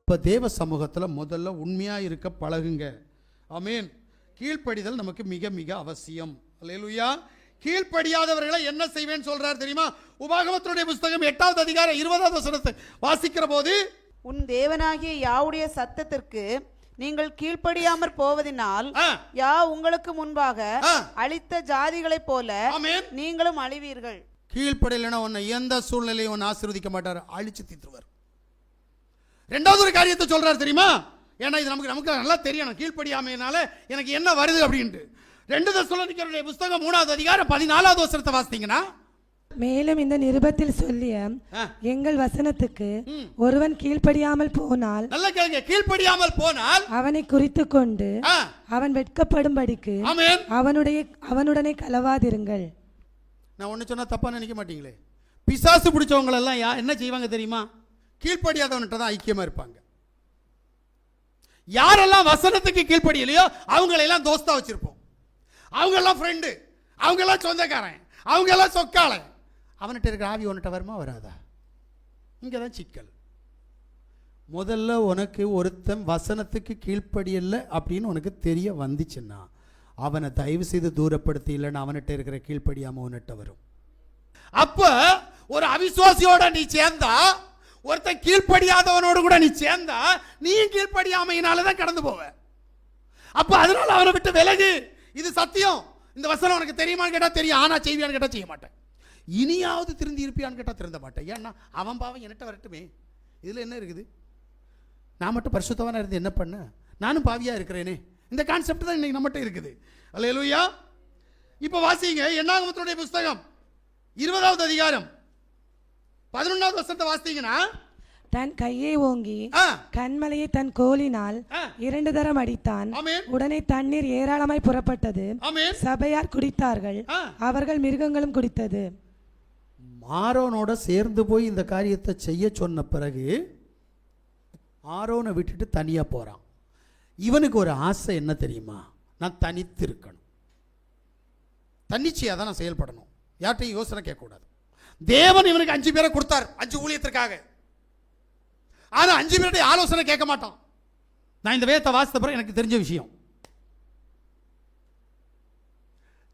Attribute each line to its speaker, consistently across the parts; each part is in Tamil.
Speaker 1: அப்போ தேவ சமூகத்தில் முதல்ல உண்மையாக இருக்க பழகுங்க. ஆமேன். கீழ்ப்படிதல் நமக்கு மிக மிக அவசியம். அல்லேலூயா. கீழ்ப்படியாதவர்களை என்ன செய்வேன்னு சொல்றார் தெரியுமா? உபாகமத்தினுடைய புஸ்தகம் 8வது அதிகாரம் 20வது வசனத்தை வாசிக்கிற போது,
Speaker 2: உன் தேவனாகிய யாவுடைய சத்தத்திற்கு நீங்கள் கீழ்ப்படியாமற் போவதினால் யா உங்களுக்கு முன்பாக அழித்த ஜாதிகளைப் போல நீங்களும் அழிவீர்கள்.
Speaker 1: கீழ்ப்படியலைன்னா உன்னை எந்த சூழ்நிலையும் உன்னை ஆசீர்வதிக்க மாட்டார், அழிச்சு தீர்த்துவார். ரெண்டாவது ஒரு காரியத்தை சொல்றாரு தெரியுமா? ஏன்னா இது நமக்கு நல்லா தெரியணும், கீழ்ப்படியாமையினால எனக்கு என்ன வருது அப்படின்ட்டு. 2 தெசலோனிக்கேயருடைய புஸ்தகம் 3வது அதிகாரம் 14வது வசனத்தை வாசித்தீங்கன்னா,
Speaker 3: மேலும் இந்த நிருபத்தில் சொல்லிய எங்கள் வசனத்துக்கு ஒருவன் கீழ்ப்படியாமல் போனால்,
Speaker 1: நல்ல கேளுங்க, கீழ்ப்படியாமல் போனால்
Speaker 3: அவனை குறித்து கொண்டு அவன் வெட்கப்படும்படிக்கு அவனுடனே கலவாதிருங்கள்.
Speaker 1: நான் ஒன்று சொன்னா தப்பா நினைக்க மாட்டீங்களே. பிசாசு பிடிச்சவங்க எல்லாம் என்ன செய்வாங்க தெரியுமா? கீழ்ப்படியாதவன்கிட்ட தான் ஐக்கியமா இருப்பாங்க. யாரெல்லாம் வசனத்துக்கு கீழ்ப்படியலையோ அவங்களெல்லாம் தோஸ்தா வச்சிருப்போம். அவங்க எல்லாம் ஃப்ரெண்டு, அவங்க எல்லாம் சொந்தக்காரன், அவங்க எல்லாம் சொக்காளன். அவன்கிட்ட இருக்கிற ஆவி உன்கிட்ட வருமா வராதா? இங்கதான் சிக்கல். முதல்ல உனக்கு ஒருத்தன் வசனத்துக்கு கீழ்ப்படியல அப்படின்னு உனக்கு தெரிய வந்துச்சுன்னா அவனை தயவு செய்து தூரப்படுத்தி, இல்லைன்னா அவன்கிட்ட இருக்கிற கீழ்ப்படியாம உன்கிட்ட வரும். அப்ப ஒரு அவிசுவாசியோட நீ சேர்ந்தா, ஒருத்தன் கீழ்ப்படியாதவனோடு கூட நீ சேர்ந்தா, நீயும் கீழ்ப்படியாமையினாலதான் கடந்து போவ. அப்ப அதனால அவனை விட்டு விலகு. இது சத்தியம். இந்த வசனம் உனக்கு தெரியுமான்னு கேட்டா தெரியும், ஆனா செய்வியான்னு கேட்டா செய்ய மாட்டேன். இனியாவது திருந்தி இருப்பியான்னு கேட்டா திருந்த மாட்டேன். ஏன்னா அவன் பாவம் என்கிட்ட வரட்டுமே, இதுல என்ன இருக்குது? நான் மட்டும் பரிசுத்தவனா இருந்து என்ன பண்ண? நானும் பாவியா இருக்கிறேனே. இந்த கான்செப்ட் தான் இன்னைக்கு நம்மகிட்ட இருக்குது. அல்லேலூயா. இப்ப வாசிங்க என்னாகமத்தினுடைய புஸ்தகம் 20வது அதிகாரம் 11வது வசனத்தை வாசித்தீங்கன்னா,
Speaker 3: தன் கையை ஓங்கி கண்மலையை தன் கோலினால் 2 தரம் அடித்தான். உடனே தண்ணீர் ஏராளமாய் புறப்பட்டது. சபையார் குடித்தார்கள், அவர்கள் மிருகங்களும் குடித்தது.
Speaker 1: ஆரோனோட சேர்ந்து போய் இந்த காரியத்தை செய்ய சொன்ன பிறகு ஆரோனை விட்டுட்டு தனியா போறான். இவனுக்கு ஒரு ஆசை என்ன தெரியுமா? நான் தனித்து இருக்கணும், தன்னிச்சையா தான் நான் செயல்படணும், யார்கிட்டையும் யோசனை கேட்கக்கூடாது. தேவன் இவனுக்கு 5 பேரை கொடுத்தார் 5 ஊழியத்திற்காக. ஆனா 5 பேருடைய ஆலோசனை கேட்க மாட்டான். நான் இந்த வேதத்தை வாசித்த பிறகு எனக்கு தெரிஞ்ச விஷயம்,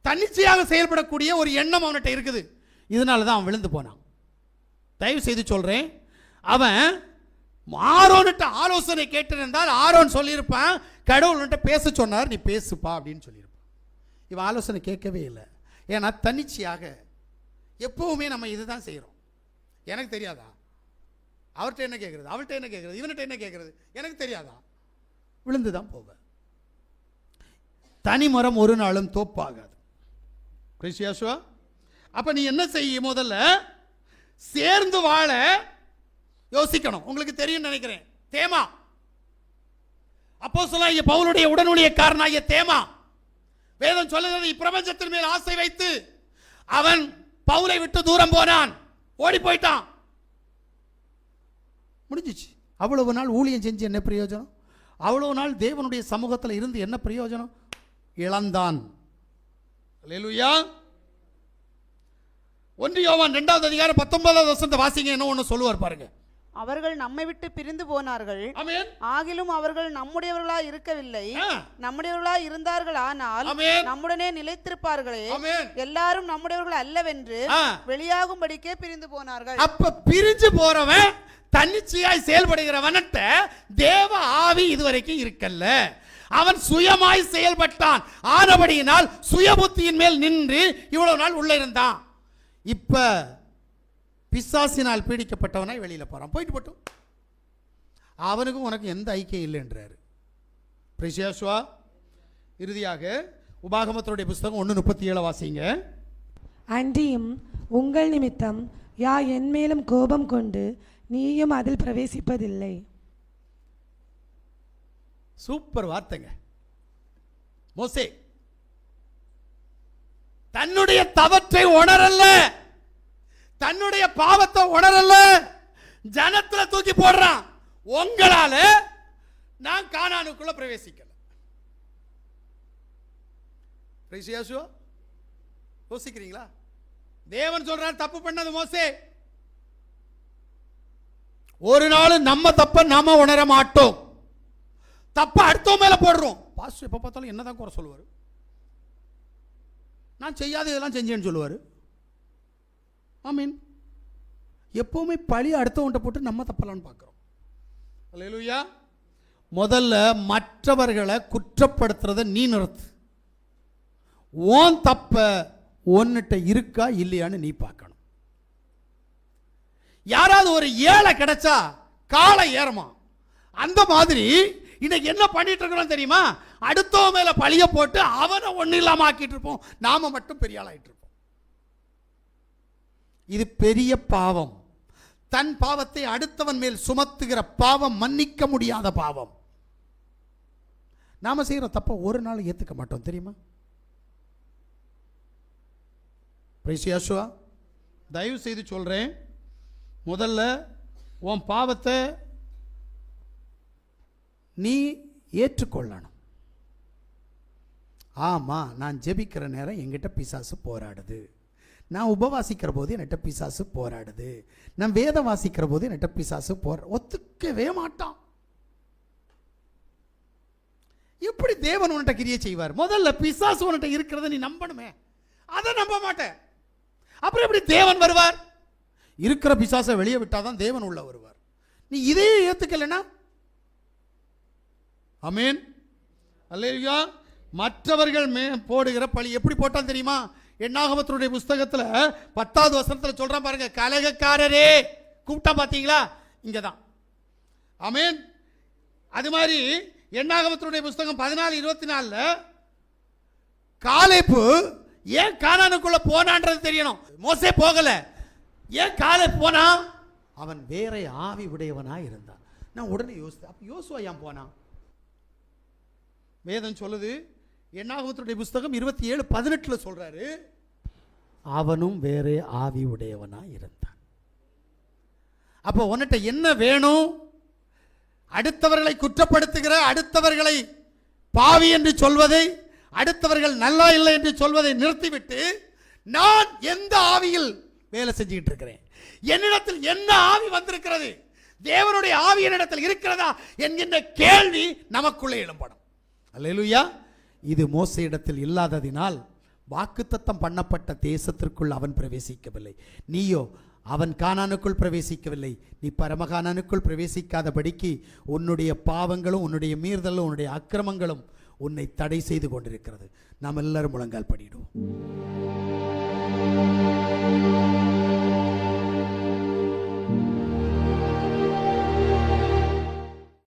Speaker 1: தன்னிச்சையாக செயல்படக்கூடிய ஒரு எண்ணம் அவன்கிட்ட இருக்குது. இதனால தான் அவன் விழுந்து போனான். தயவு செய்து சொல்றேன், அவன் ஆரோன்கிட்ட ஆலோசனை கேட்டிருந்தால் ஆரோன் சொல்லியிருப்பான், கடவுள்கிட்ட பேச சொன்னார், நீ பேசுப்பா அப்படின்னு சொல்லியிருப்பான். இவன் ஆலோசனை கேட்கவே இல்லை. ஏன்னா தன்னிச்சையாக எப்பவுமே நம்ம இதுதான் செய்கிறோம். எனக்கு தெரியாதா? அவர்கிட்ட என்ன கேட்கறது, அவர்கிட்ட என்ன கேட்கறது, இவன்கிட்ட என்ன கேட்கறது, எனக்கு தெரியாதா? விழுந்து தான் போவேன். தனி மரம் ஒரு நாளும் தோப்பாகாது. கிறிஸ்டியாசுவா, அப்ப நீ என்ன செய்ய? முதல்ல சேர்ந்து வாழ யோசிக்கணும். உங்களுக்கு தெரியும் நினைக்கிறேன், தேமா அப்போஸ்தலனாகிய பவுலுடைய உடனூழியக்காரனாகிய தேமா, வேதம் சொல்லுகிறது, இப்பிரபஞ்சத்தின் மேல் ஆசை வைத்து அவன் பவுலை விட்டு தூரம் போனான், ஓடி போயிட்டான், முடிஞ்சிச்சு. அவ்வளவு நாள் ஊழியம் செஞ்சு என்ன பிரயோஜனம்? அவ்வளவு நாள் தேவனுடைய சமூகத்தில் இருந்து என்ன பிரயோஜனம்? இழந்தான். அல்லேலூயா. 1 யோவான் 2வது அதிகாரம் 19வது வசனத்தை வாசிங்க. என்ன ஒன்று சொல்லுவார் பாருங்க.
Speaker 2: அவர்கள் நம்மை விட்டு பிரிந்து போனார்கள், ஆகிலும் அவர்கள் நம்முடையவர்களா இருக்கவில்லை. நம்முடையவர்களா இருந்தார்கள், ஆனால் நம்முடனே நிலைத்திருப்பார்களே. எல்லாரும் நம்முடையவர்கள் அல்லவென்று வெளியாகும்படிக்கே பிரிந்து போனார்கள்.
Speaker 1: அப்ப பிரிஞ்சு போறவன் தன்னிச்சையாய் செயல்படுகிறவன்ட்ட தேவ ஆவி இதுவரைக்கும் இருக்கல்ல. அவன் சுயமாய் செயல்பட்டான். ஆனபடியினால் சுய புத்தியின் மேல் நின்று இவ்வளவு நாள் உள்ள இருந்தான். இப்ப பிசாசினால் பீடிக்கப்பட்டவனாய் வெளியில போறான். போயிட்டு போட்டும், அவனுக்கும் உனக்கு எந்த ஐக்கியம் இல்லை என்றாரு. பிரிசியாசுவா. இறுதியாக உபாகமத்தினுடைய புஸ்தகம் 1:37 வாசிங்க.
Speaker 3: அன்றியும் உங்கள் நிமித்தம் யா என் மேலும் கோபம் கொண்டு நீயும் அதில் பிரவேசிப்பதில்லை.
Speaker 1: சூப்பர் வார்த்தைங்க. மோசே தன்னுடைய தவற்றை உணரல்ல, தன்னுடைய பாவத்தை உணரல்ல, ஜனத்துல தூக்கி போடுறான். உங்களால நான் கானானுக்குள்ள பிரவேசிக்கல. யோசிக்கிறீங்களா? தேவன் சொல்றார், தப்பு பண்ணது மோசே, ஒரு நாள் நம்ம தப்ப நாம உணர மாட்டோம். தப்ப அடுத்தவங்க மேல போடுறோம். பாஸ்டர் எப்ப பார்த்தாலும் என்னதான் குறை சொல்லுவாரு, நான் செய்யாத இதெல்லாம் செஞ்சேன்னு சொல்லுவாரு. ஆமீன். எப்பவுமே பழி அடுத்தவன்ட்ட போட்டு நம்ம தப்பலான்னு பார்க்கிறோம். அல்லேலூயா. முதல்ல மற்றவர்களை குற்றப்படுத்துறத நீ நிறுத்து. ஓன் தப்ப ஒன்னுட்ட இருக்கா இல்லையான்னு நீ பார்க்கணும். யாராவது ஒரு ஏழை கிடைச்சா காலை ஏறமா, அந்த மாதிரி இன்னைக்கு என்ன பண்ணிட்டு இருக்கிறோம் தெரியுமா? அடுத்தவ மேல பழிய போட்டு அவனை ஒண்ணு இல்லாம ஆக்கிட்டு இருப்போம், நாம மட்டும் பெரிய ஆளாயிட்டு இருப்போம். இது பெரிய பாவம். தன் பாவத்தை அடுத்தவன் மேல் சுமத்துகிற பாவம் மன்னிக்க முடியாத பாவம். நாம செய்யற தப்ப ஒரு நாள் ஏத்துக்க மாட்டோம் தெரியுமா? தயவு செய்து சொல்றேன், முதல்ல உன் பாவத்தை நீ ஏற்றுக்கொள்ளணும். ஆமா, நான் ஜெபிக்கிற நேரம் என்கிட்ட பிசாசு போராடுது, நான் உபவாசிக்கிற போது என்கிட்ட பிசாசு போராடுது, நான் வேதம் வாசிக்கிற போது என்கிட்ட பிசாசு ஒத்துக்கவே மாட்டான். எப்படி தேவன் உன்கிட்ட கிரியை செய்வார்? முதல்ல பிசாசு உன்கிட்ட இருக்கிறத நீ நம்பணுமே, அதை நம்ப மாட்டேன். அப்புறம் எப்படி தேவன் வருவார்? இருக்கிற பிசாசை வெளியே விட்டாதான் தேவன் உள்ள வருவார். நீ இதையே ஏத்துக்கலனா ஆமென். அல்லேலூயா. மற்றவர்கள் போடுகிற பழி எப்படி போட்டான் தெரியுமா? என்னாகமத்தினுடைய புஸ்தகத்தில் 10வது வசனத்தில் சொல்றான் பாருங்க, கலகக்காரரே கூப்பிட்டா பாத்தீங்களா? இங்கதான். ஆமென். அது மாதிரி என்னாகமத்தினுடைய புஸ்தகம் 14:24 காலேப்பு ஏன் கானானுக்குள்ள போனான்றது தெரியணும். மோசே போகல, ஏன் காலேப் போனா? அவன் வேற ஆவி உடையவனா இருந்தான். நான் உடனே யோசித்தேன், அப்ப யோசுவா ஏன் போனான்? வேதம் சொல்லுது, என்னாகமத்தினுடைய புஸ்தகம் 27:18 சொல்றாரு, அவனும் வேற ஆவி உடையவனா இருந்தான். அப்ப உன்கிட்ட என்ன வேணும்? அடுத்தவர்களை குற்றப்படுத்துகிற, அடுத்தவர்களை பாவி என்று சொல்வதை, அடுத்தவர்கள் நல்லா இல்லை என்று சொல்வதை நிறுத்திவிட்டு, நான் எந்த ஆவியில் வேலை செஞ்சுக்கிட்டு இருக்கிறேன், என்னிடத்தில் என்ன ஆவி வந்திருக்கிறது, தேவனுடைய ஆவி என்னிடத்தில் இருக்கிறதா என்கின்ற கேள்வி நமக்குள்ளே எழும்படும். அல்லேலூயா. இது மோசேயிடத்தில் இல்லாததினால் வாக்குத்தத்தம் பண்ணப்பட்ட தேசத்திற்குள் அவன் பிரவேசிக்கவில்லை. நீயோ அவன் கானானுக்குள் பிரவேசிக்கவில்லை. நீ பரமகானானுக்குள் பிரவேசிக்காதபடிக்கு உன்னுடைய பாவங்களும் உன்னுடைய மீறுதலும் உன்னுடைய அக்கிரமங்களும் உன்னை தடை செய்து கொண்டிருக்கிறது. நாம் எல்லாரும் முழங்கால் படிடுவோம்.